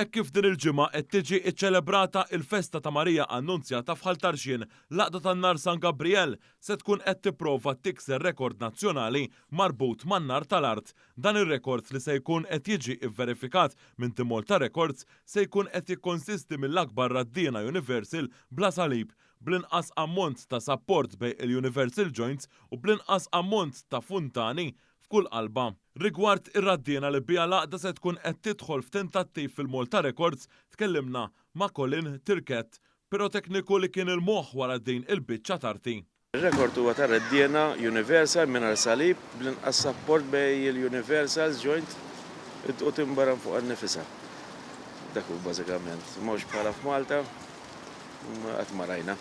Hekk kif din il-ġimgħa qed tiġi ċċelebrata l-Festa ta' Marija Annunzjata f'Ħaltarxien, l-Għaqda tan-Nar San Gabriel se tkun qed tipprova tikser rekord nazzjonali marbut man-nar tal-art. Dan ir-rekord li se jkun qed jiġi verifikat minn Timol ta' Records se jkun qed jikkonsisti mill-akbar raddiena Universal bla salib, bl-inqas ammont ta' support bejn il-Universal Joints u bl-inqas ammont ta' funtani f'kull qalba. Rigward ir-raddiena li bija l-għaqda se tkun qed tidħol f'tentattiv fil-Mol ta' Records, tkellimna ma' Colin Tirkett, pirotekniku li kien il-moħħ wara din il-biċċa tarti. Il-rekord huwa ta' raddiena Universal mingħajr salib bl-inqas support bejn il-Universal Joint u timbaran fuq innifisha. Dak hu bażikament, mhux bħala f'Malta qatt ma rajna.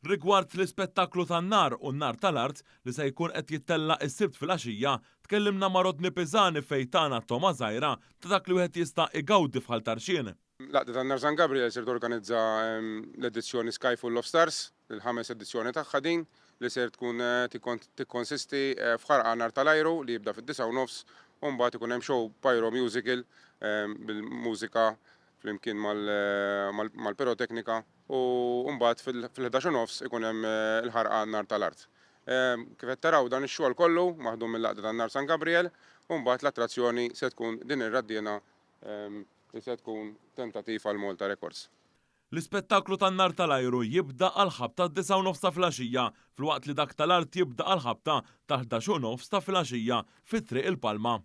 Rigward l-ispettaklu tan-nar u n-nar tal-art li se jkun qed jittella s-sibt fil-għaxija, tkellimna ma' Rodni Piżani fejn tagħna Toma Żgħira ta' dak li wieħed jista' igawdi f'Ħaltarxien. L-Għaqda tan-Nar San Gabriel se torganizza l-edizzjoni Sky Full of Stars, il-5 edizzjoni tagħha din li ser tkun tikkonsisti f'ħarqa nar tal-ajru li jibda fid-9:30 u mbagħad ikun hemm show pyro musical bil-mużika flimkien mal-piroteknika u mbagħad fil-11:30 ikun hemm il-ħarqa nar tal-art. Kif qed taraw dan ix-xogħol kollu maħdum mill-Laqda tan-Nar San Gabriel u mbagħad l-attrazzjoni se tkun din ir-raddiena li se tkun tentattiv għal Malta Records. L-ispettaklu tan-nar tal-ajru jibda għal ħabta 9:30 ta' filgħaxija, filwaqt li dak tal-art jibda għal ħabta ta' 11:30 ta' filgħaxija fit-Triq il-Palma.